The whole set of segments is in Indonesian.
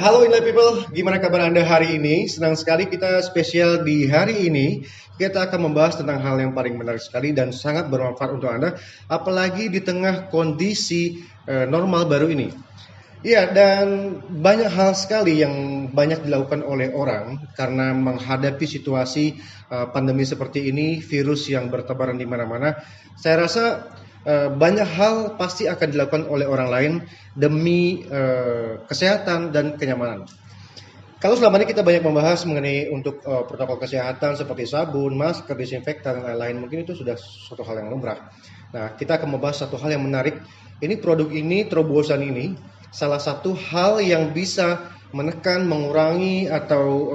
Halo Inlight People, gimana kabar Anda hari ini? Senang sekali kita spesial di hari ini. Kita akan membahas tentang hal yang paling menarik sekali dan sangat bermanfaat untuk Anda, apalagi di tengah kondisi normal baru ini. Iya, dan banyak hal sekali yang banyak dilakukan oleh orang karena menghadapi situasi pandemi seperti ini, virus yang bertebaran di mana-mana. Saya rasa banyak hal pasti akan dilakukan oleh orang lain demi kesehatan dan kenyamanan. Kalau selama ini kita banyak membahas mengenai untuk protokol kesehatan seperti sabun, masker, disinfektan, dan lain-lain, mungkin itu sudah suatu hal yang lumrah. Nah, kita akan membahas satu hal yang menarik. Ini produk ini, terobosan ini, salah satu hal yang bisa menekan, mengurangi atau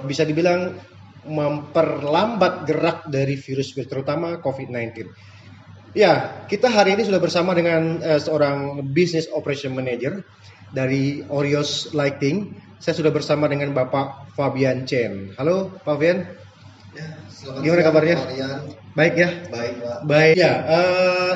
bisa dibilang memperlambat gerak dari virus-virus terutama COVID-19. Ya, kita hari ini sudah bersama dengan seorang business operation manager dari Orios Lighting. Saya sudah bersama dengan Bapak Fabian Chen. Halo, Pak Fabian. Ya, Gimana kabarnya? Marian. Baik ya. Baik, Pak. Baik ya.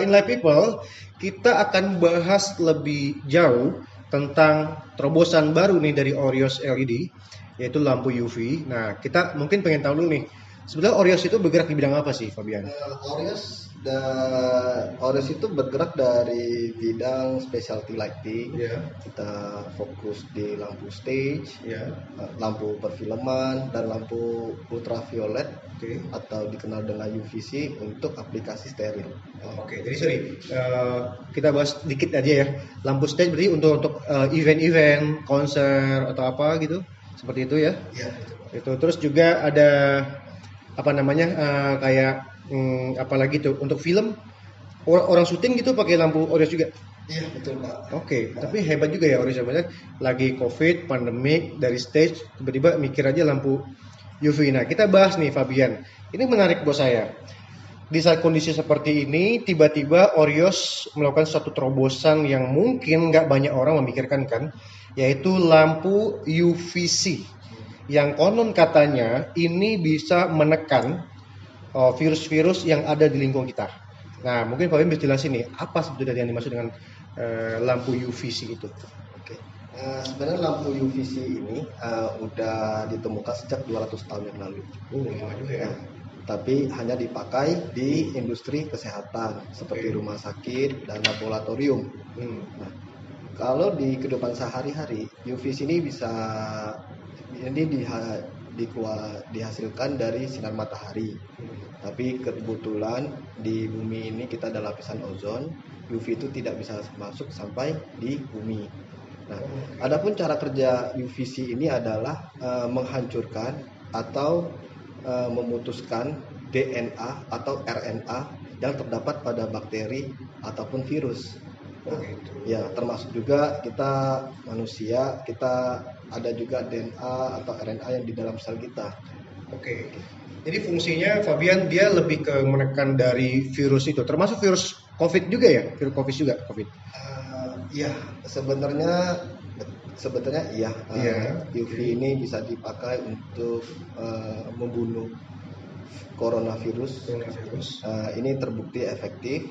Inlight People, kita akan bahas lebih jauh tentang terobosan baru nih dari Orios LED, yaitu lampu UV. Nah, kita mungkin pengen tahu dulu nih, sebenarnya Orios itu bergerak di bidang apa sih, Fabian? Orios itu bergerak dari bidang specialty lighting. Ya. Kita fokus di lampu stage, Ya. lampu perfilman, dan lampu ultraviolet Oke. atau dikenal dengan UVC untuk aplikasi steril. Oke, jadi sorry, kita bahas dikit aja ya. Lampu stage berarti untuk event-event, konser atau apa gitu, seperti itu ya. Iya, Itu terus juga ada apa namanya kayak apalagi tuh untuk film orang syuting gitu pakai lampu Orios juga. iya betul, Pak. Oke, tapi hebat juga ya Orios sebenarnya. Lagi COVID, pandemik, dari stage tiba-tiba mikir aja lampu UV. Nah, kita bahas nih Fabian. Ini menarik buat saya. Di saat kondisi seperti ini, tiba-tiba Orios melakukan suatu terobosan yang mungkin nggak banyak orang memikirkan kan, yaitu lampu UVC. Yang konon katanya ini bisa menekan virus-virus yang ada di lingkungan kita. Nah, mungkin Pak Wim bisa jelasin nih, apa sebetulnya yang dimaksud dengan lampu UVC itu? Oke. Sebenarnya lampu UVC ini udah ditemukan sejak 200 tahun yang lalu. Lama juga ya. Tapi hanya dipakai di industri kesehatan seperti rumah sakit dan laboratorium. Nah, kalau di kehidupan sehari-hari, UVC ini dihasilkan dari sinar matahari. Tapi kebetulan di bumi ini kita ada lapisan ozon, UV itu tidak bisa masuk sampai di bumi. Nah, adapun cara kerja UVC ini adalah menghancurkan atau memutuskan DNA atau RNA yang terdapat pada bakteri ataupun virus. Ya, termasuk juga kita manusia, kita ada juga DNA atau RNA yang di dalam sel kita. Oke. Jadi fungsinya Fabian dia lebih ke menekan dari virus itu, termasuk virus COVID juga ya, virus COVID juga COVID. Iya, sebenarnya iya. UV ini bisa dipakai untuk membunuh coronavirus. Ini terbukti efektif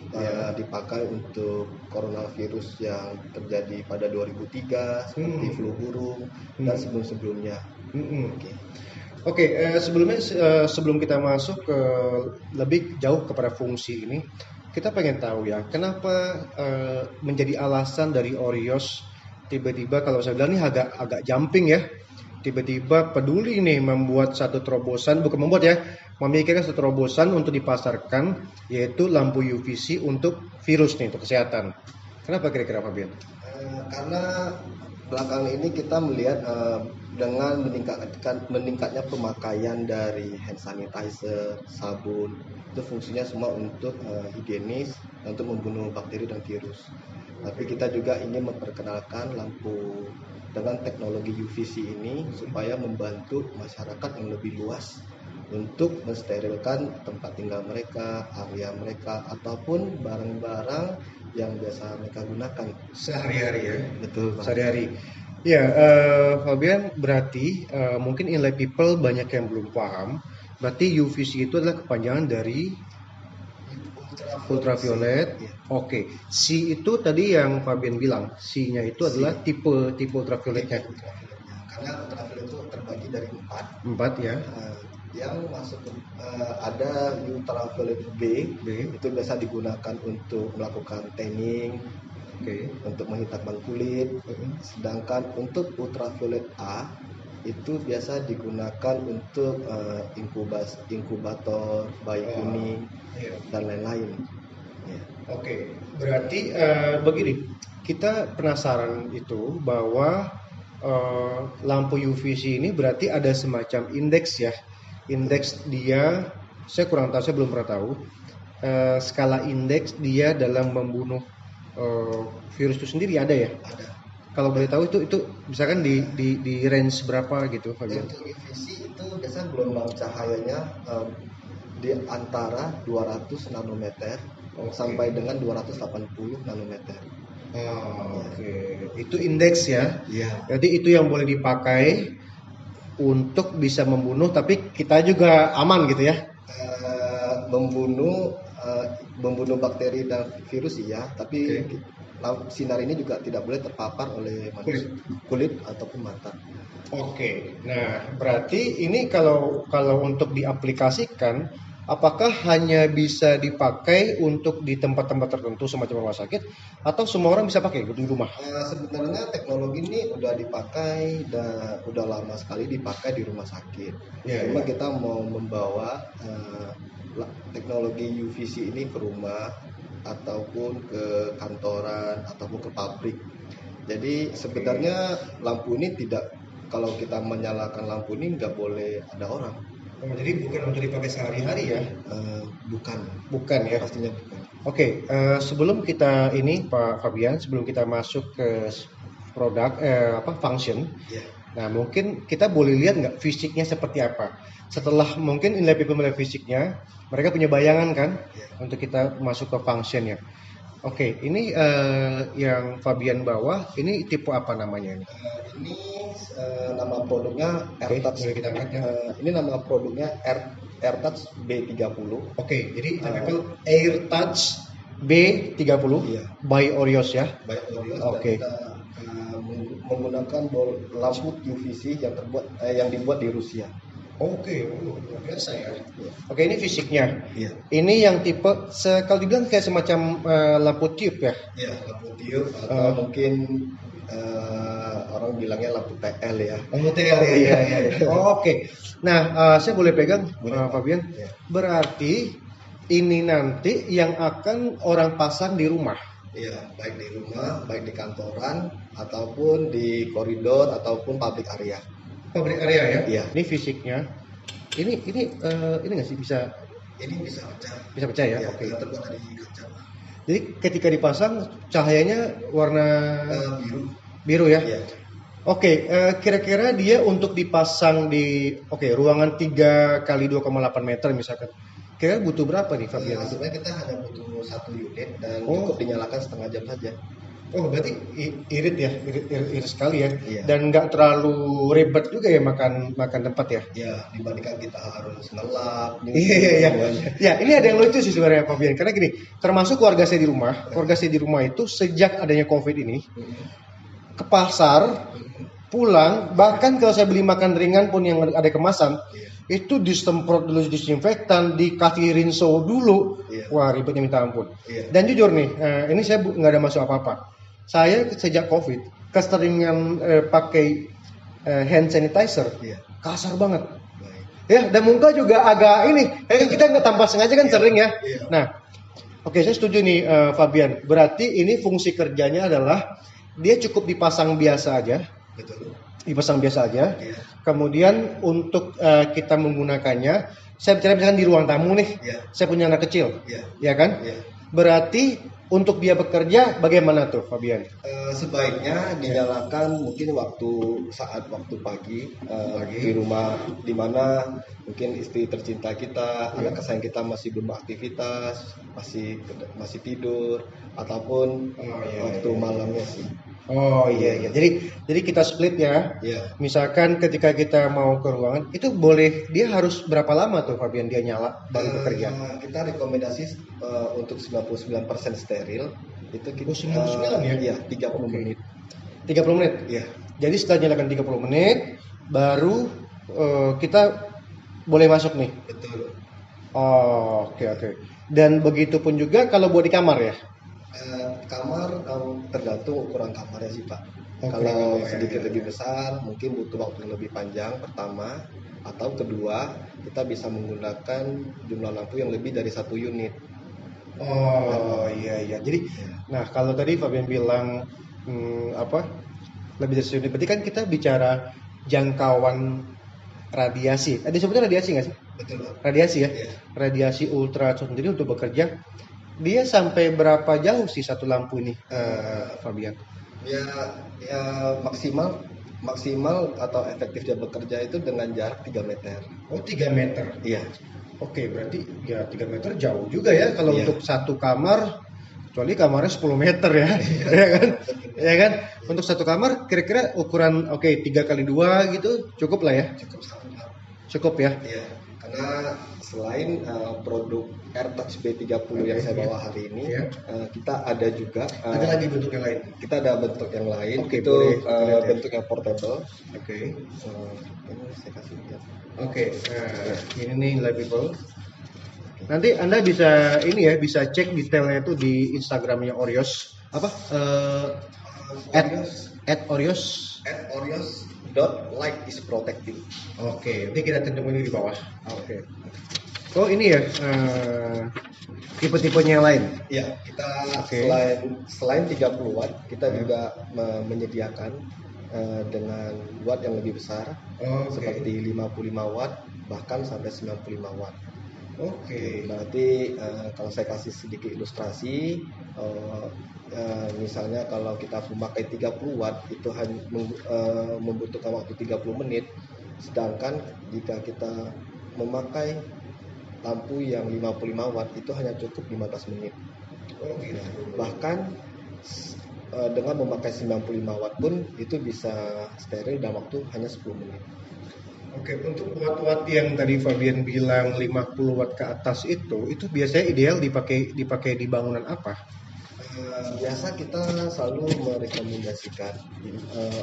dipakai untuk coronavirus yang terjadi pada 2003 seperti flu burung dan sebelum-sebelumnya. Oke, sebelum kita masuk ke lebih jauh kepada fungsi ini, kita pengen tahu ya, kenapa menjadi alasan dari Orios tiba-tiba kalau saya bilang ini agak jumping ya, tiba-tiba peduli nih membuat satu terobosan, bukan membuat ya, memikirkan satu terobosan untuk dipasarkan, yaitu lampu UVC untuk virus nih, untuk kesehatan. Kenapa kira-kira Fabian? Karena belakangan ini kita melihat dengan meningkatnya pemakaian dari hand sanitizer, sabun, itu fungsinya semua untuk higienis, untuk membunuh bakteri dan virus. Tapi kita juga ingin memperkenalkan lampu dengan teknologi UVC ini supaya membantu masyarakat yang lebih luas untuk mensterilkan tempat tinggal mereka, area mereka, ataupun barang-barang yang biasa mereka gunakan sehari-hari ya. Betul, Pak. Sehari-hari. Ya, Fabian, berarti mungkin Inlight People banyak yang belum paham. Berarti UVC itu adalah kepanjangan dari ultraviolet. Iya. Oke, C itu tadi yang Fabian bilang, C-nya itu adalah tipe ultravioletnya. Ultravioletnya. Karena ultraviolet itu terbagi dari 4. 4 ya. Yang masuk ada ultraviolet B, itu biasa digunakan untuk melakukan tanning, untuk menghitamkan kulit. Sedangkan untuk ultraviolet A itu biasa digunakan untuk inkubator, bayi kuning, dan lain-lain. Ya. Oke, berarti begini, kita penasaran itu bahwa lampu UVC ini berarti ada semacam indeks ya. Indeks dia, saya kurang tahu, saya belum pernah tahu. Skala indeks dia dalam membunuh virus itu sendiri ada ya? Ada. Kalau boleh tahu itu misalkan di range berapa gitu, Fabian? Untuk UVC itu biasanya gelombang cahayanya di antara 200 nanometer sampai dengan 280 nanometer. Oke. Itu indeks ya? Iya. Jadi itu yang boleh dipakai untuk bisa membunuh, tapi kita juga aman gitu ya? Membunuh bakteri dan virus iya, tapi sinar ini juga tidak boleh terpapar oleh manusia, kulit ataupun mata. Oke, nah berarti ini kalau untuk diaplikasikan, apakah hanya bisa dipakai untuk di tempat-tempat tertentu semacam rumah sakit, atau semua orang bisa pakai di rumah? Sebenarnya teknologi ini udah dipakai dan udah lama sekali dipakai di rumah sakit. Cuma kita mau membawa teknologi UVC ini ke rumah ataupun ke kantoran ataupun ke pabrik. Jadi sebenarnya lampu ini tidak, kalau kita menyalakan lampu ini nggak boleh ada orang. Jadi bukan untuk dipakai sehari-hari ya? Bukan ya? Pastinya bukan. Oke, sebelum kita ini Pak Fabian, sebelum kita masuk ke produk function, nah mungkin kita boleh lihat nggak fisiknya seperti apa? Setelah mungkin nilai fisiknya, mereka punya bayangan kan untuk kita masuk ke functionnya. Oke, ini yang Fabian bawa, ini tipe apa namanya? Ini nama produknya AirTouch. Ini nama produknya AirTouch B30. Oke, jadi itu AirTouch B30 by Orios ya. By Orios. Oke. Kita menggunakan lampu UVC yang dibuat di Rusia. Oke, luar biasa ya. Oke, ini fisiknya. Iya. Ini yang tipe kalau dibilang kayak semacam lampu tiup ya? Iya, lampu tiup atau mungkin orang bilangnya lampu TL ya. Lampu TL ya. Iya. Oke. Nah, saya boleh pegang, Fabian? Ya. Berarti ini nanti yang akan orang pasang di rumah. Iya, baik di rumah, baik di kantoran ataupun di koridor ataupun public area. Public area ya? Iya. Ini fisiknya. Ini nggak sih bisa? Ini bisa pecah. Bisa pecah ya? Iya, Oke. terbuat dari kaca. Jadi ketika dipasang cahayanya warna biru ya? Iya. Oke, kira-kira dia untuk dipasang di ruangan 3 kali 2,8 meter misalkan. Kira butuh berapa nih Fabian? Sebenarnya kita hanya butuh 1 unit dan cukup dinyalakan setengah jam saja. Oh, berarti irit ya, irit sekali ya. Iya. Dan nggak terlalu ribet juga ya makan tempat ya. Ya, dibandingkan kita harus ngelap. Iya. Ya, ini ada yang lucu sih sebenarnya Fabian. Karena gini, termasuk keluarga saya di rumah itu sejak adanya COVID ini ke pasar, pulang, bahkan kalau saya beli makan ringan pun yang ada kemasan, itu disemprot dulu disinfektan, dikasih rinso dulu. Wah, ribetnya minta ampun. Dan jujur nih, ini saya nggak ada masuk apa-apa. Saya sejak COVID keseringan pakai hand sanitizer, kasar banget. Ya, dan muka juga agak ini, kita nggak tanpa sengaja kan sering ya. Nah, oke, saya setuju nih Fabian. Berarti ini fungsi kerjanya adalah dia cukup dipasang biasa aja. Betul. Dipasang biasa aja. Kemudian untuk kita menggunakannya, saya bicara misalkan di ruang tamu nih, saya punya anak kecil, ya kan? Berarti untuk dia bekerja bagaimana tuh, Fabian? Sebaiknya dinyalakan mungkin saat waktu pagi di rumah, di mana mungkin istri tercinta kita, anak kesayangan kita masih belum aktivitas, masih tidur, ataupun waktu malamnya sih. Oh iya iya. Jadi kita split ya. Ya. Misalkan ketika kita mau ke ruangan, itu boleh dia harus berapa lama tuh Fabian dia nyala baru bekerja? Kita rekomendasi untuk 99% steril itu kita Oh, 99 ya? iya 30 Oke. menit. 30 menit. Iya, Jadi setelah nyalakan 30 menit baru kita boleh masuk nih. betul. Oh, oke oke. Dan begitu pun juga kalau buat di kamar ya. Kamar tergantung ukuran kamarnya sih Pak. Oke, Kalau iya, sedikit iya, lebih iya. besar mungkin butuh waktu yang lebih panjang pertama, atau kedua kita bisa menggunakan jumlah lampu yang lebih dari 1 unit. Oh iya iya. Jadi, nah kalau tadi Fabian bilang apa lebih dari satu unit, berarti kan kita bicara jangkauan radiasi. Disebutnya radiasi nggak sih? Betul Pak. Radiasi ya. Iya. Radiasi ultraviolet sendiri untuk bekerja. Dia sampai berapa jauh sih satu lampu ini, Fabian? Ya, ya maksimal atau efektif dia bekerja itu dengan jarak 3 meter. Oh 3 meter. Iya. Oke, berarti ya 3 meter jauh juga ya kalau Iya. untuk satu kamar, kecuali kamarnya 10 meter ya, ya kan? Ya kan? Untuk satu kamar kira-kira ukuran 3 kali 2 gitu cukup lah ya? Cukup satu Pak. Cukup ya? Iya, karena selain produk AirTouch B30 yang saya bawa hari ini, Iya. kita ada juga Ada lagi bentuk yang lain? kita ada bentuk yang lain. Oke, itu boleh kita lihat ya. bentuk yang portable. Oke. Ini saya kasih lihat. Oke, nah, ini nih live people. Nanti Anda bisa ini ya, bisa cek detailnya itu di Instagramnya Oreos. Apa? At Oreos. Oreos.light is protecting. Oke, nanti kita cantum ini di bawah. Oke. Oh ini ya, tipe-tipenya yang lain. Ya, kita Oke. selain 30 watt, kita juga menyediakan dengan watt yang lebih besar, Oke. seperti 55 watt bahkan sampai 95 watt. Oke. Berarti kalau saya kasih sedikit ilustrasi, misalnya kalau kita memakai 30 watt itu hanya membutuhkan waktu 30 menit, sedangkan jika kita memakai lampu yang 55 watt itu hanya cukup 15 menit. Oh gitu. Bahkan dengan memakai 95 watt pun itu bisa steril dalam waktu hanya 10 menit. Oke, untuk watt-watt yang tadi Fabian bilang 50 watt ke atas itu biasanya ideal dipakai di bangunan apa? Biasa kita selalu merekomendasikan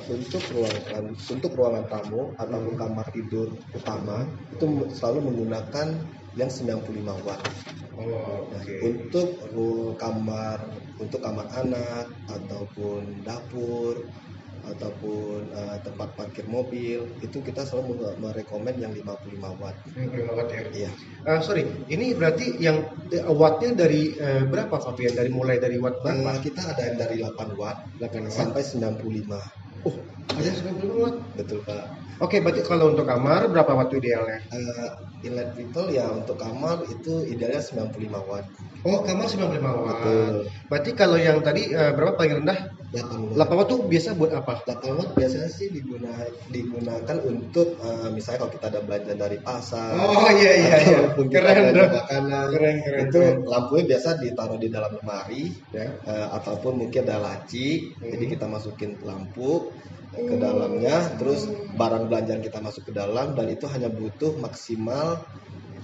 untuk ruangan tamu ataupun kamar tidur utama itu selalu menggunakan yang 95 watt. Oh, Nah, oke. untuk kamar anak ataupun dapur ataupun tempat parkir mobil itu kita selalu merekomend yang 55 watt. 55 watt ya. Iya. Sorry, ini berarti yang wattnya dari berapa Fabian? Mulai dari watt berapa? Kita ada yang dari 8 watt 8 watt. sampai 95. Oh, ada 95 watt. Betul Pak. Oke, berarti kalau untuk kamar berapa watt idealnya? Inlet Beetle ya untuk kamar itu idealnya 95 watt. Oh, kamar 95 watt. Betul. Berarti kalau yang tadi berapa paling rendah? 8 watt. 8 watt tuh biasa buat apa? 8 watt biasanya sih digunakan untuk misalnya kalau kita ada belanja dari pasar. Oh iya iya iya. Ataupun kita Keren belanja dong. makanan. Keren. Itu lampunya biasa ditaruh di dalam lemari Ya. ataupun mungkin ada laci. Jadi kita masukin lampu ke dalamnya, terus barang belanjaan kita masuk ke dalam dan itu hanya butuh maksimal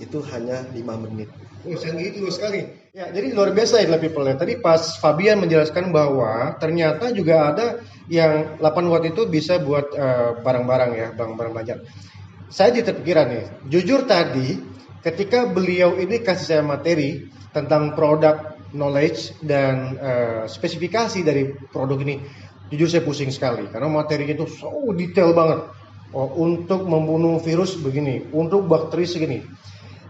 itu hanya 5 menit. Oh, canggih itu sekali. Ya, jadi luar biasa ya people ya. Tadi pas Fabian menjelaskan bahwa ternyata juga ada yang 8 watt itu bisa buat barang-barang ya, barang-barang belajar. Saya jadi terpikiran nih. Jujur tadi ketika beliau ini kasih saya materi tentang produk knowledge dan spesifikasi dari produk ini, jujur saya pusing sekali karena materinya itu so detail banget. Oh, untuk membunuh virus begini, untuk bakteri segini.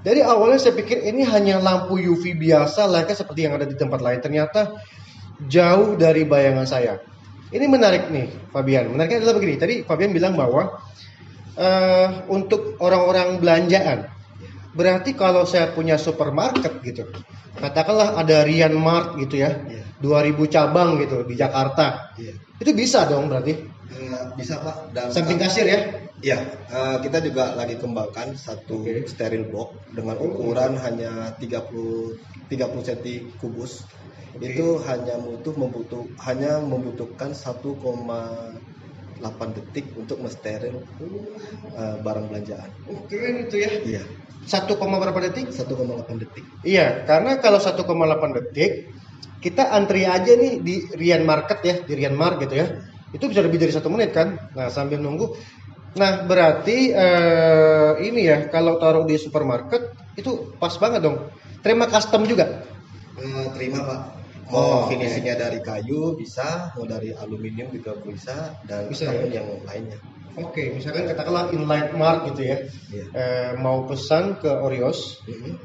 Jadi awalnya saya pikir ini hanya lampu UV biasa layaknya seperti yang ada di tempat lain. Ternyata jauh dari bayangan saya. Ini menarik nih Fabian. Menariknya adalah begini. Tadi Fabian bilang bahwa untuk orang-orang belanjaan. Berarti kalau saya punya supermarket gitu. Katakanlah ada Rian Mart gitu ya. Iya. 2000 cabang gitu di Jakarta. Iya. Itu bisa dong berarti. Bisa Pak. Dan Samping kasir ya. ya, kita juga lagi kembangkan satu Oke. steril box dengan ukuran hanya 30 cm kubus. Itu hanya membutuhkan 1,8 detik untuk mensteril barang belanjaan. Keren itu ya. Iya, 1, berapa detik? 1,8 detik. Iya, karena kalau 1,8 detik kita antri aja nih di Rian Market ya, di Rian Mart gitu ya. Itu bisa lebih dari 1 menit kan. Nah, sambil nunggu. Nah, berarti ini ya, kalau taruh di supermarket itu pas banget dong. Terima custom juga. Terima Pak. Oh, Mau oke. finishingnya dari kayu bisa, mau dari aluminium juga bisa, dan Bisa, ataupun ya? yang lainnya. Oke, misalkan katakanlah inline mart gitu ya. Iya. Mau pesan ke Orios Mhm.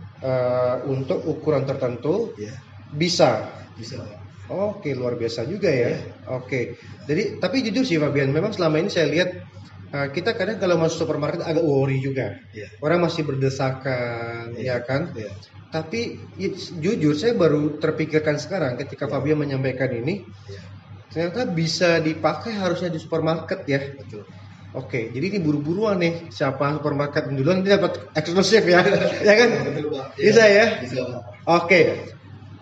untuk ukuran tertentu Iya, bisa. bisa Pak. Oke, luar biasa juga ya. Iya. Oke. Jadi, tapi jujur sih Fabian, memang selama ini saya lihat kita kadang kalau masuk supermarket agak worry juga. Iya. Orang masih berdesakan, ya kan? Iya. Tapi jujur saya baru terpikirkan sekarang ketika Iya. Fabian menyampaikan ini, Iya, ternyata bisa dipakai harusnya di supermarket ya. betul. Oke, jadi ini buru-buruan nih. Siapa supermarket duluan ini dapat eksklusif ya, ya kan? Betul Pak. Bisa ya? Bisa Pak. Oke.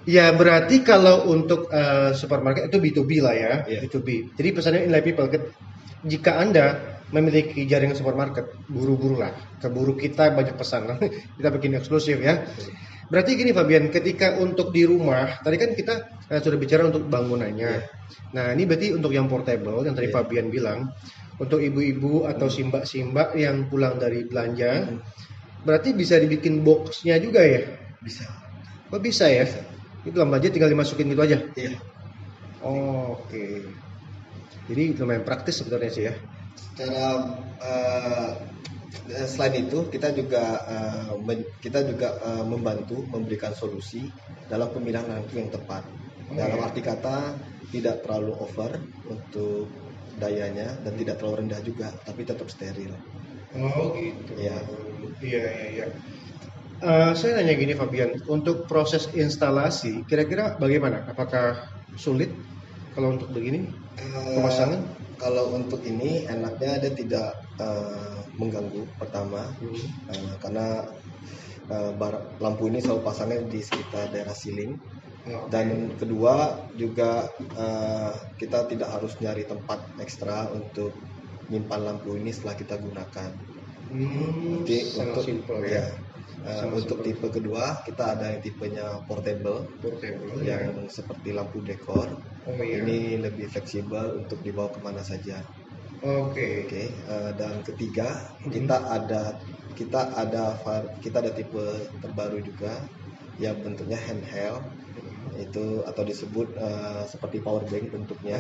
Ya berarti kalau untuk supermarket itu B2B lah ya, Iya. B2B. Jadi pesannya inline people. Jika Anda memiliki jaringan supermarket, buru-buru lah. Keburu kita banyak pesan, kita bikin eksklusif ya. Berarti gini Fabian, ketika untuk di rumah, tadi kan kita sudah bicara untuk bangunannya. Iya. Nah ini berarti untuk yang portable, yang tadi Iya. Fabian bilang, untuk ibu-ibu atau simbak-simbak yang pulang dari belanja, berarti bisa dibikin boxnya juga ya? Bisa. Oh bisa ya? Bisa. Itu dalam budget tinggal dimasukin gitu aja? Iya. Oh, oke. Jadi lumayan praktis sebenarnya sih ya. Cara selain itu kita juga membantu memberikan solusi dalam pemilihan lampu yang tepat. Dalam arti kata tidak terlalu over untuk dayanya dan tidak terlalu rendah juga, tapi tetap steril. Oh gitu. Iya. Iya. Saya nanya gini Fabian, untuk proses instalasi kira-kira bagaimana? Apakah sulit kalau untuk begini pemasangan? Kalau untuk ini enaknya dia tidak mengganggu pertama, karena lampu ini selalu pasangnya di sekitar daerah ceiling. Dan kedua juga kita tidak harus nyari tempat ekstra untuk menyimpan lampu ini setelah kita gunakan. Jadi sangat untuk simple ya. untuk tipe kedua kita ada yang tipenya portable yang seperti lampu dekor. Oh iya. Ini lebih fleksibel untuk dibawa kemana saja. Oke. Dan ketiga kita ada tipe terbaru juga yang bentuknya handheld, itu atau disebut seperti power bank bentuknya.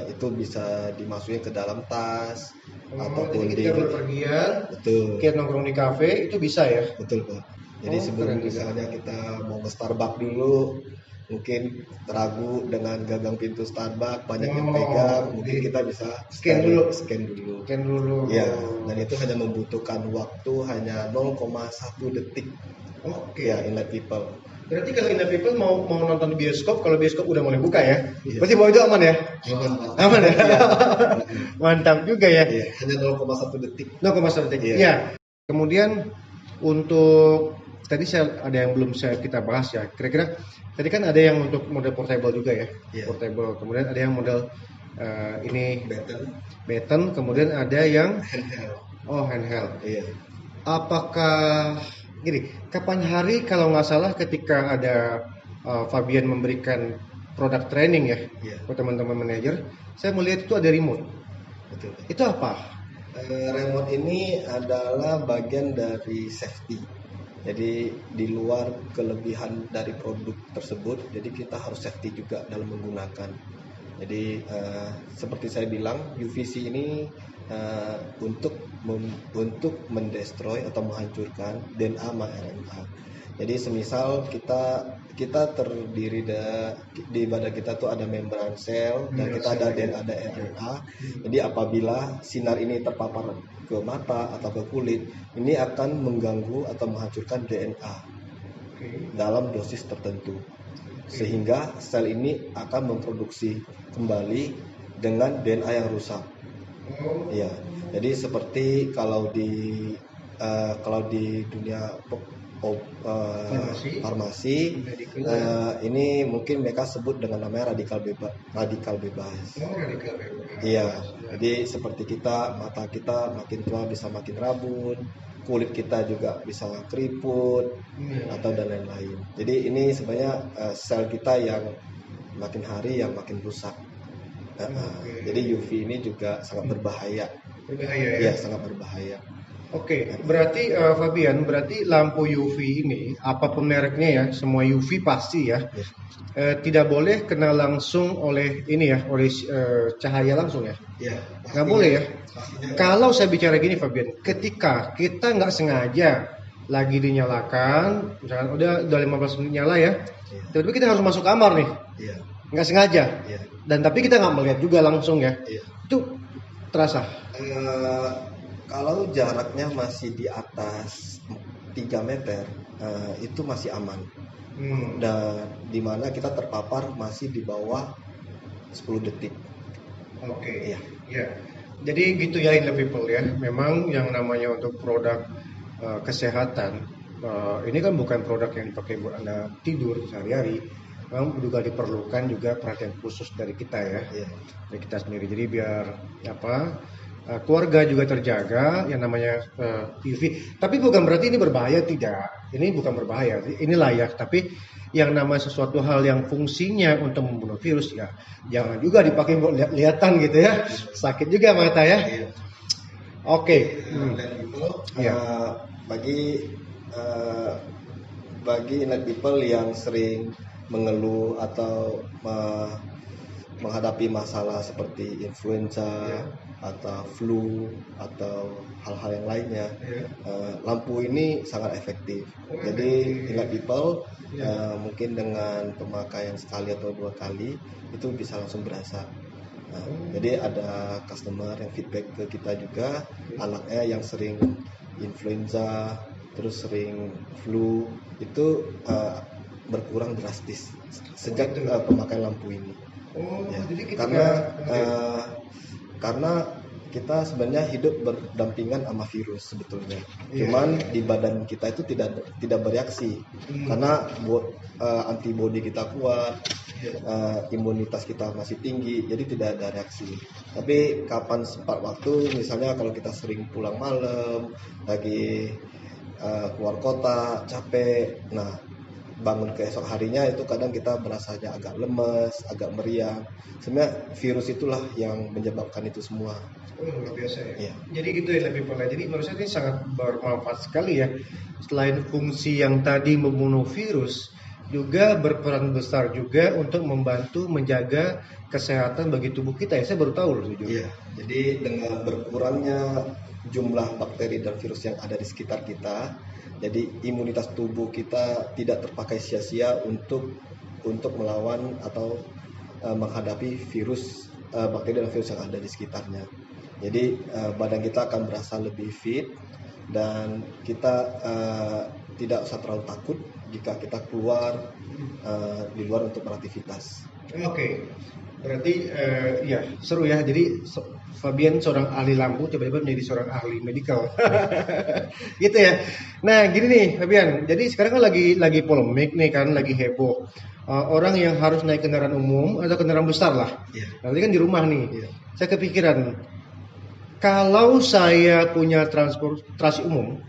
Itu bisa dimasukin ke dalam tas ataupun jadi ketika berpergian, betul, kita nongkrong di kafe itu bisa ya? betul Pak. Jadi sebelum misalnya kita mau ke Starbucks dulu, mungkin ragu dengan gagang pintu Starbucks banyak yang pegang, mungkin kita bisa scan dulu. Ya, dan itu hanya membutuhkan waktu hanya 0,1 detik. Ya, inline people. Berarti kalau inline people mau nonton di bioskop, kalau bioskop udah mulai buka ya, Iya. berarti mau itu aman ya? Aman ya? Iya. Mantap juga ya. Iya, hanya 0,1 detik. 0,1 detik. Iya. Ya. Kemudian untuk tadi ada yang belum kita bahas ya. Kira-kira tadi kan ada yang untuk model portable juga ya. Iya. Portable. Kemudian ada yang model ini batten. Kemudian ada yang handheld. Iya. Apakah gini, kapan hari kalau nggak salah ketika ada Fabian memberikan produk training ya buat teman-teman manajer, saya melihat itu ada remote. Betul. Itu apa? Remote ini adalah bagian dari safety. Jadi di luar kelebihan dari produk tersebut, jadi kita harus safety juga dalam menggunakan. Jadi seperti saya bilang, UVC ini untuk mendestroy atau menghancurkan DNA sama RNA. Jadi semisal kita terdiri di badan kita tuh ada membran sel dan kita ada DNA ada RNA. Jadi apabila sinar ini terpapar ke mata atau ke kulit, ini akan mengganggu atau menghancurkan DNA dalam dosis tertentu. Sehingga sel ini akan memproduksi kembali dengan DNA yang rusak. Iya. Jadi seperti kalau di dunia farmasi. Ini mungkin mereka sebut dengan namanya radikal bebas. Iya, jadi seperti kita, mata kita makin tua bisa makin rabun, kulit kita juga bisa keriput atau dan lain-lain. Jadi ini sebenarnya sel kita yang makin hari yang makin rusak. Jadi UV ini juga sangat berbahaya. Ya? Iya, sangat berbahaya. Oke, berarti Fabian, berarti lampu UV ini apapun mereknya ya, semua UV pasti ya, tidak boleh kena langsung oleh ini ya, oleh cahaya langsung ya. Iya. Nggak boleh ya. Pastinya. Kalau saya bicara gini Fabian, ketika kita nggak sengaja lagi dinyalakan, misalkan udah 15 menit nyala ya, tapi kita harus masuk kamar nih, Iya. nggak sengaja, dan tapi kita nggak melihat juga langsung ya, Iya. itu terasa. Kalau jaraknya masih di atas 3 meter, itu masih aman. Dan dimana kita terpapar masih di bawah 10 detik. Oke. Iya. Ya. Jadi gitu ya in the people ya. Memang yang namanya untuk produk kesehatan, ini kan bukan produk yang dipakai buat Anda tidur sehari-hari. Memang juga diperlukan juga perhatian khusus dari kita ya. Iya. Dari kita sendiri. Jadi biar keluarga juga terjaga yang namanya UV. Tapi bukan berarti ini berbahaya, tidak. Ini bukan berbahaya, ini layak. Tapi yang namanya sesuatu hal yang fungsinya untuk membunuh virus ya, jangan juga dipakai buat lihat-lihatan gitu ya. Sakit juga mata ya. Iya. Oke. Dan itu bagi net people yang sering mengeluh atau menghadapi masalah seperti influenza atau flu atau hal-hal yang lainnya, lampu ini sangat efektif. Jadi ingat people mungkin dengan pemakaian sekali atau 2 kali itu bisa langsung berasa. Jadi ada customer yang feedback ke kita juga, anaknya yang sering influenza terus sering flu itu berkurang drastis sejak pemakaian lampu ini. Jadi Karena kita sebenarnya hidup berdampingan sama virus sebetulnya. Cuman di badan kita itu tidak bereaksi karena antibodi kita kuat, imunitas kita masih tinggi, jadi tidak ada reaksi. Tapi kapan sempat waktu, misalnya kalau kita sering pulang malam, lagi keluar kota, capek, nah bangun keesok harinya itu kadang kita merasanya agak lemes, agak meriang. Sebenarnya virus itulah yang menyebabkan itu semua. Luar biasa ya. Iya. Jadi gitu ya lebih pola. Jadi menurut saya ini sangat bermanfaat sekali ya. Selain fungsi yang tadi membunuh virus, juga berperan besar juga untuk membantu menjaga kesehatan bagi tubuh kita ya. Saya baru tahu loh jujur. Iya. Jadi dengan berkurangnya jumlah bakteri dan virus yang ada di sekitar kita, jadi imunitas tubuh kita tidak terpakai sia-sia untuk melawan atau menghadapi virus, bakteri dan virus yang ada di sekitarnya. Jadi badan kita akan berasa lebih fit dan kita tidak usah terlalu takut jika kita keluar di luar untuk beraktivitas. Oke. Berarti ya seru ya. Jadi Fabian seorang ahli lampu tiba-tiba menjadi seorang ahli medikal. Gitu ya. Nah, gini nih Fabian. Jadi sekarang kan lagi polemik nih kan, lagi heboh. Orang yang harus naik kendaraan umum atau kendaraan besar lah. Nanti kan di rumah nih. Saya kepikiran, kalau saya punya transportasi umum,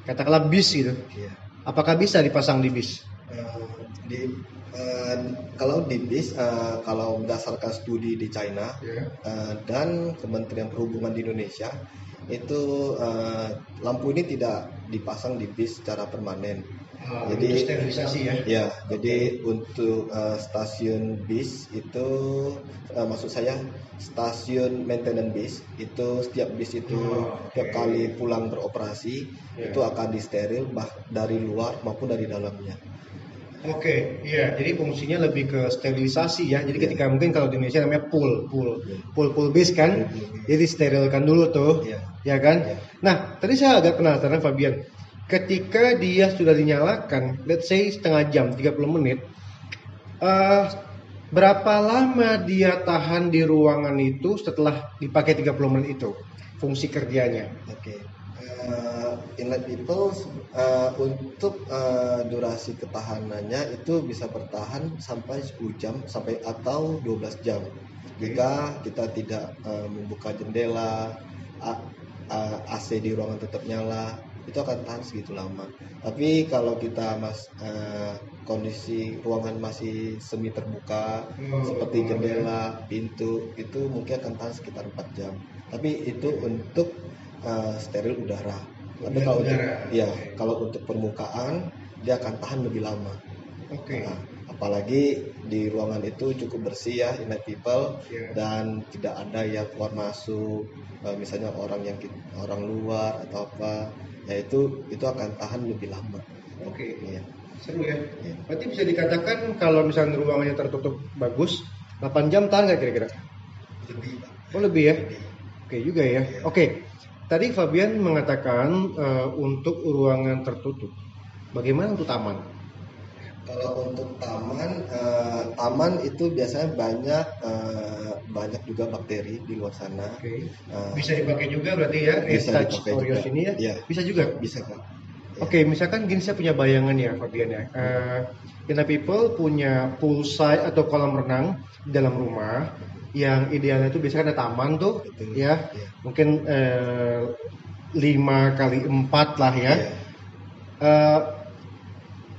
katakanlah bis gitu, apakah bisa dipasang di bis? Kalau di bis, kalau berdasarkan studi di China dan Kementerian Perhubungan di Indonesia, itu lampu ini tidak dipasang di bis secara permanen. Jadi sterilisasi ya. Ya, jadi untuk stasiun bis itu, maksud saya stasiun maintenance bis itu setiap bis itu tiap kali pulang beroperasi itu akan disteril dari luar maupun dari dalamnya. Oke, iya. Jadi fungsinya lebih ke sterilisasi ya. Jadi ketika mungkin kalau di Indonesia namanya pool bis kan, jadi sterilkan dulu tuh, ya kan. Nah, tadi saya agak penasaran Fabian. Ketika dia sudah dinyalakan, let's say setengah jam, 30 menit, berapa lama dia tahan di ruangan itu setelah dipakai 30 menit itu? Fungsi kerjanya. Oke. Inlet people untuk durasi ketahanannya itu bisa bertahan sampai 10 jam sampai atau 12 jam jika kita tidak membuka jendela, AC di ruangan tetap nyala, itu akan tahan segitu lama. Tapi kalau kita kondisi ruangan masih semi terbuka seperti jendela, pintu, itu mungkin akan tahan sekitar 4 jam. Tapi itu untuk steril udara. Tapi kalau untuk kalau untuk permukaan dia akan tahan lebih lama. Apalagi di ruangan itu cukup bersih ya, inlet people, dan tidak ada yang keluar masuk, misalnya orang luar atau apa, ya itu akan tahan lebih lama. Ya. Seru ya. Berarti bisa dikatakan kalau misalnya ruangannya tertutup bagus, 8 jam tahan nggak kira-kira? Lebih. Oh lebih ya? Oke juga ya. Oke. Tadi Fabian mengatakan untuk ruangan tertutup. Bagaimana untuk taman? Kalau untuk taman itu biasanya banyak juga bakteri di luar sana. Bisa dipakai juga berarti ya? Bisa dipakai Oreos juga. ini ya? Ya. Bisa juga? Bisa Kak. Oke, misalkan gini saya punya bayangan ya Fabian ya. Inlet people punya poolside atau kolam renang di dalam rumah. Yang idealnya itu biasanya ada taman tuh, ya. Mungkin 5x4 lah ya.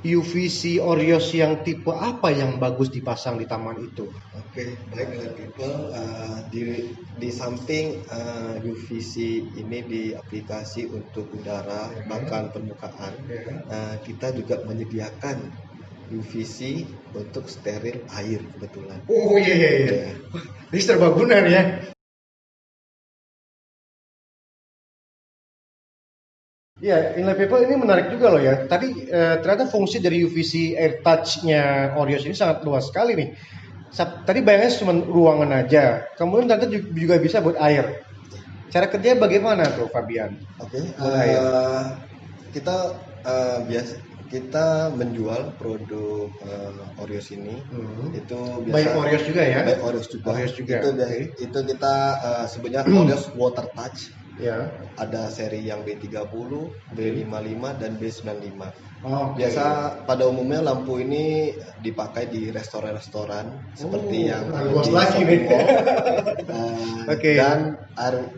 UVC Oreos yang tipe apa yang bagus dipasang di taman itu? Oke, baik inlet people, di samping UVC ini di aplikasi untuk udara bahkan permukaan, kita juga menyediakan UVC untuk steril air kebetulan. Oh iya. Ini serbaguna ya. Ya, inlet people ini menarik juga loh ya. Tadi ternyata fungsi dari UVC air touch-nya Oreos ini sangat luas sekali nih. Tadi bayangnya cuma ruangan aja. Kemudian ternyata juga bisa buat air. Cara kerjanya bagaimana tuh, Fabian? Kita menjual produk Oreos ini. Itu biasa Banyak Oreos juga ya? Banyak Oreos juga. Itu kita sebutnya Oreos Water Touch. Ya. Ada seri yang B30, B55 dan B95. Biasa pada umumnya lampu ini dipakai di restoran-restoran seperti yang luas lagi nih. Dan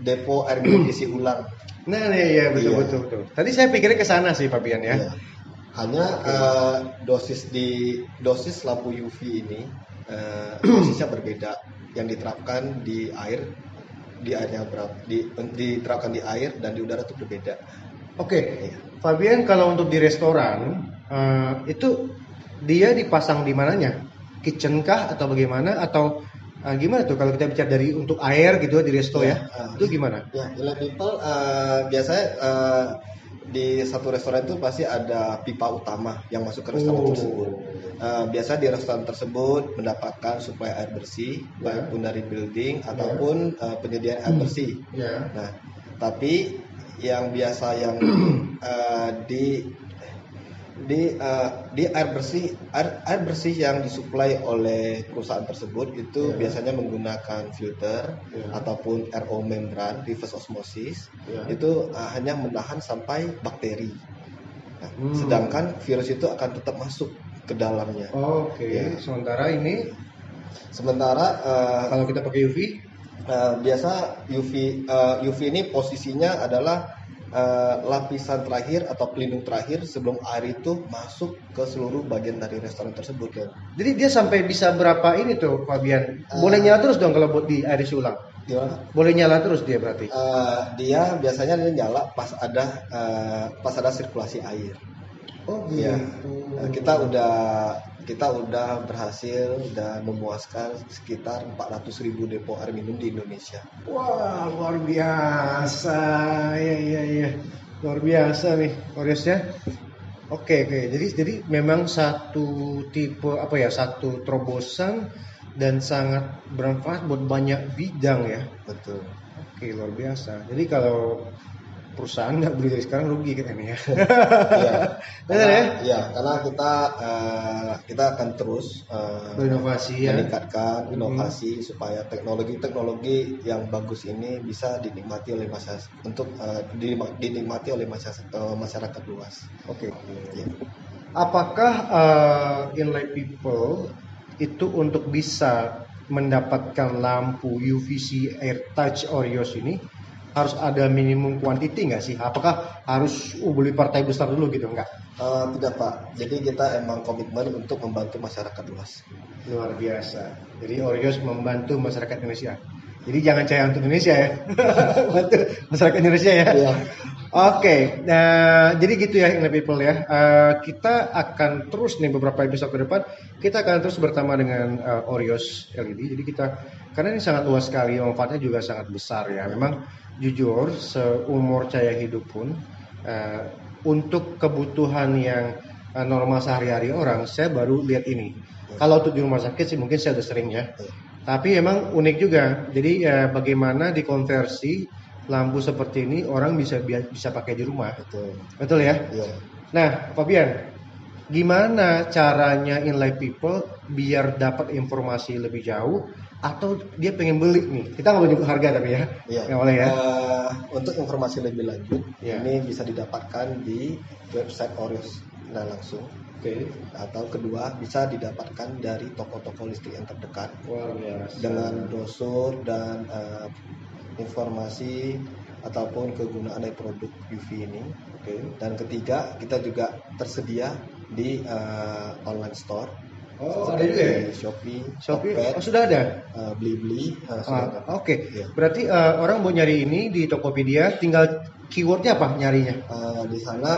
depo air minum isi ulang. Nah, iya betul. Tadi saya pikirnya ke sana sih, Fabian ya. Hanya dosis lampu UV ini dosisnya berbeda. Yang diterapkan di airnya diterapkan di air dan di udara itu berbeda. Fabian, kalau untuk di restoran itu dia dipasang di mananya? Kitchen kah atau bagaimana? Atau gimana tuh kalau kita bicara dari untuk air gitu di resto ya? Itu gimana? Ya, inlet people biasanya di satu restoran itu pasti ada pipa utama yang masuk ke restoran tersebut. Biasa di restoran tersebut mendapatkan suplai air bersih, baik pun dari building ataupun penyediaan air bersih. Nah, tapi yang biasa yang di air bersih yang disuplai oleh perusahaan tersebut itu biasanya menggunakan filter ataupun RO membran reverse osmosis. Itu hanya menahan sampai bakteri. Nah, sedangkan virus itu akan tetap masuk ke dalamnya. Sementara kalau kita pakai UV, biasa UV ini posisinya adalah lapisan terakhir atau pelindung terakhir sebelum air itu masuk ke seluruh bagian dari restoran tersebut kan. Jadi dia sampai bisa berapa ini tuh, Fabian? Boleh nyala terus dong kalau buat di air isi ulang? Gimana? Boleh nyala terus dia berarti? Dia biasanya nyala pas ada sirkulasi air. Kita udah berhasil dan memuaskan sekitar 400.000 depo air minum di Indonesia. Wah, luar biasa. Iya. Luar biasa nih Oreosnya. Oke. Jadi memang satu tipe satu terobosan dan sangat bermanfaat buat banyak bidang ya. Betul. Oke, luar biasa. Jadi kalau perusahaan nggak beli dari sekarang rugi kan ya. Iya. Benar ya? Iya, karena kita akan terus Berinovasi ya. meningkatkan inovasi supaya teknologi-teknologi yang bagus ini bisa dinikmati oleh masyarakat luas. Oke. Iya. Apakah Inlight People itu untuk bisa mendapatkan lampu UVC Air Touch Orios ini harus ada minimum quantity nggak sih? Apakah harus beli partai besar dulu gitu? Nggak? Tidak Pak, jadi kita emang komitmen untuk membantu masyarakat luas. Luar biasa. Jadi Orios membantu masyarakat Indonesia. Jadi jangan cahaya untuk Indonesia ya, bantu masyarakat Indonesia ya. Iya. Oke, nah jadi gitu ya Inlight People ya. Kita akan terus nih beberapa episode ke depan, kita akan terus bersama dengan Orios LED. Jadi karena ini sangat luas sekali, manfaatnya juga sangat besar ya. Memang jujur seumur saya hidup pun untuk kebutuhan yang normal sehari-hari orang, saya baru lihat ini. Kalau untuk di rumah sakit sih mungkin saya udah sering ya. Tapi emang unik juga. Jadi bagaimana dikonversi lampu seperti ini orang bisa pakai di rumah. Betul ya? Iya. Nah, Fabian, gimana caranya Inlight People biar dapat informasi lebih jauh atau dia pengen beli nih? Kita nggak boleh nyebut harga tapi ya. Iya. Nggak boleh ya. Untuk informasi lebih lanjut, Iya. ini bisa didapatkan di website Orios langsung. Oke. Atau kedua bisa didapatkan dari toko-toko listrik yang terdekat Luar biasa. dengan brosur dan informasi ataupun kegunaan dari produk UV ini. Oke. Dan ketiga, kita juga tersedia di online store. Oh, ada seperti juga ya? Shopee, Shopee, Tokped, oh sudah ada. Blibli, sudah ada. Oke. Iya. Berarti orang mau nyari ini di Tokopedia, tinggal keywordnya apa nyarinya? Di sana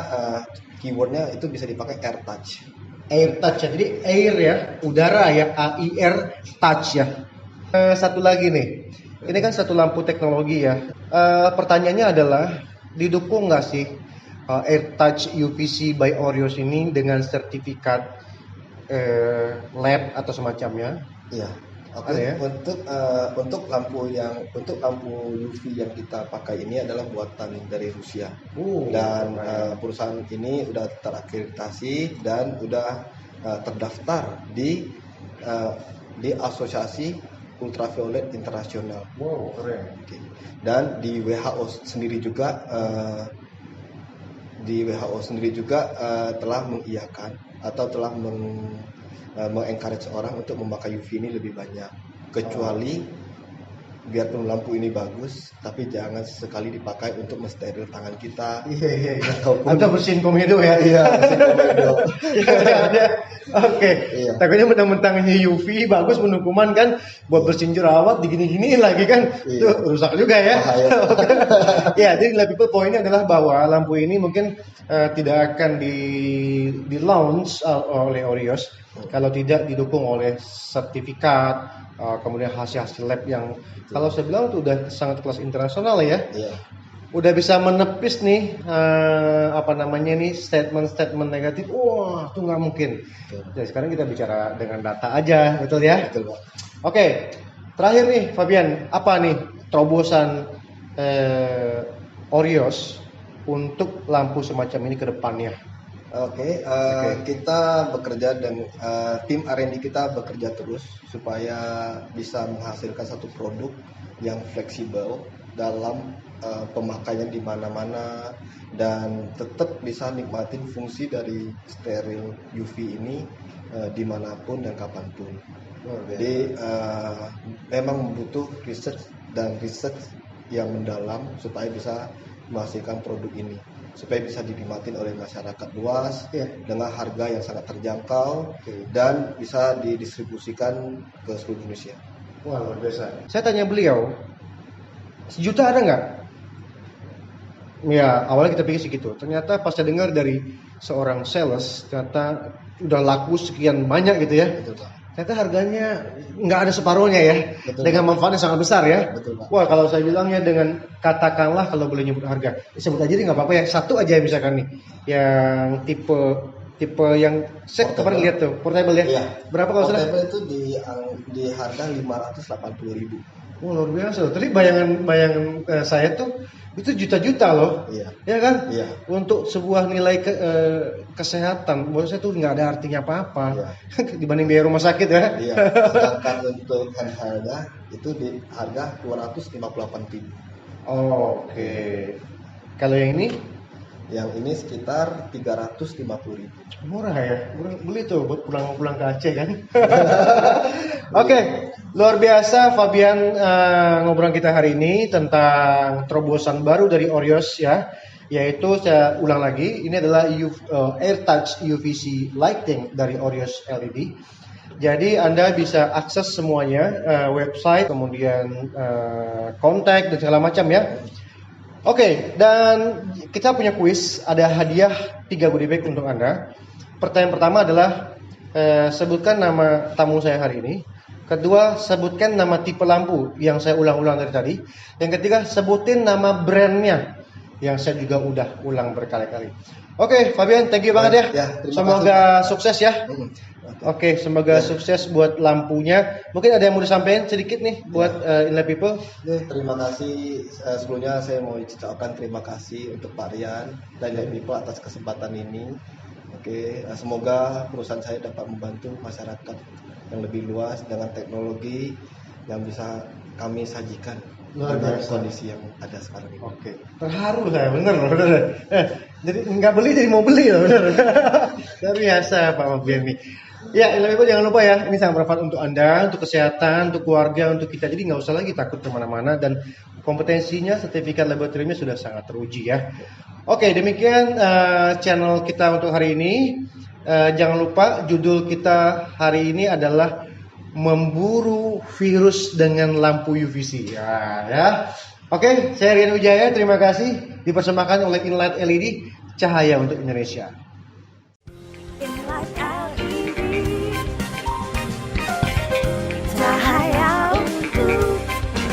keywordnya itu bisa dipakai air touch. Air touch ya, jadi air ya, udara ya, AIR touch ya. Satu lagi nih, ini kan satu lampu teknologi ya. Pertanyaannya adalah, didukung nggak sih air touch UVC by Orios ini dengan sertifikat lab atau semacamnya? Iya. Oke. Ada ya? Untuk lampu UV yang kita pakai ini adalah buatan dari Rusia. Dan perusahaan ini udah terakreditasi dan udah terdaftar di Asosiasi Ultraviolet Internasional. Wow, keren. Oke. Dan di WHO sendiri juga telah mengiyakan atau telah mengencourage orang untuk memakai UV ini lebih banyak. Kecuali biarpun lampu ini bagus, tapi jangan sekali dipakai untuk mensteril tangan kita. Iya. Ataupun Atau bersihin komedo ya. Iya, bersihin komedo. Oke. Iya. Takutnya mentang-mentang UV bagus penukuman kan, buat bersihin jerawat digini-gini lagi kan, Iya. tuh rusak juga ya. Bahaya. Ya, jadi Inlight People poinnya adalah bahwa lampu ini mungkin tidak akan di launch oleh Orios kalau tidak didukung oleh sertifikat, kemudian hasil-hasil lab yang kalau saya bilang itu udah sangat kelas internasional ya. Iya. Udah bisa menepis nih statement-statement negatif. Wah, itu nggak mungkin. Betul. Jadi sekarang kita bicara dengan data aja, betul ya? Betul, Pak. Oke, terakhir nih Fabian, apa nih terobosan Orios untuk lampu semacam ini ke depannya? Oke. Kita bekerja dan tim R&D kita bekerja terus supaya bisa menghasilkan satu produk yang fleksibel dalam pemakaian di mana-mana dan tetap bisa nikmatin fungsi dari steril UV ini dimanapun dan kapanpun. Jadi memang butuh riset yang mendalam supaya bisa menghasilkan produk ini, supaya bisa dinikmatin oleh masyarakat luas dengan harga yang sangat terjangkau dan bisa didistribusikan ke seluruh Indonesia. Wah, luar biasa. Saya tanya beliau, 1 juta ada nggak? Ya, awalnya kita pikir segitu. Ternyata pas saya dengar dari seorang sales, ternyata udah laku sekian banyak gitu ya. Betul, Pak. Ternyata harganya nggak ada separuhnya ya. Betul, dengan manfaatnya sangat besar ya. Betul, Pak. Wah, kalau saya bilangnya dengan katakanlah kalau boleh nyebut harga, sebut aja deh nggak apa-apa ya. Satu aja misalkan nih, yang tipe yang saya kemarin lihat tuh portable ya. Iya. Berapa kalau salah? Portable itu di harga 580.000. Oh, luar biasa. Tadi bayangan saya tuh itu juta-juta loh, Iya. ya kan? Iya. Untuk sebuah nilai kesehatan, menurut saya tuh nggak ada artinya apa-apa Iya. dibanding biaya rumah sakit ya. Iya. Sedangkan untuk handheld itu di harga 258.000. Oke. Kalau yang ini Yang ini sekitar 350.000. murah ya, beli tuh buat pulang-pulang ke Aceh kan. Oke, luar biasa Fabian ngobrol kita hari ini tentang terobosan baru dari Orios ya, yaitu saya ulang lagi, ini adalah AirTouch UVC lighting dari Orios LED. Jadi Anda bisa akses semuanya, website, kemudian kontak dan segala macam ya. Oke, dan kita punya kuis, ada hadiah 3 goodie bag untuk Anda. Pertanyaan pertama adalah sebutkan nama tamu saya hari ini. Kedua, sebutkan nama tipe lampu yang saya ulang-ulang dari tadi. Yang ketiga, sebutin nama brandnya yang saya juga udah ulang berkali-kali. Oke, Fabian, thank you banget ya. Terima Semoga kasih. sukses ya. Oke, semoga sukses buat lampunya. Mungkin ada yang mau disampaikan sedikit nih buat Inlight People. Terima kasih. Sebelumnya saya mau ucapkan terima kasih untuk Pak Rian dan Inlight People atas kesempatan ini. Oke, semoga perusahaan saya dapat membantu masyarakat yang lebih luas dengan teknologi yang bisa kami sajikan Luar dengan biasa. kondisi yang ada sekarang ini. Oke, terharu saya, bener loh, bener. Jadi nggak beli jadi mau beli loh, bener. Luar biasa Pak Fabian nih. Ya, Inlight People jangan lupa ya, ini sangat bermanfaat untuk Anda, untuk kesehatan, untuk keluarga, untuk kita. Jadi nggak usah lagi takut kemana-mana dan kompetensinya, sertifikat laboratoriumnya sudah sangat teruji ya. Oke, demikian channel kita untuk hari ini. Jangan lupa judul kita hari ini adalah memburu virus dengan lampu UVC. Ya. Oke, saya Rian Wijaya. Terima kasih. Dipersembahkan oleh Inlight LED, cahaya untuk Indonesia. Inlight LED, cahaya untuk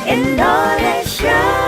Indonesia.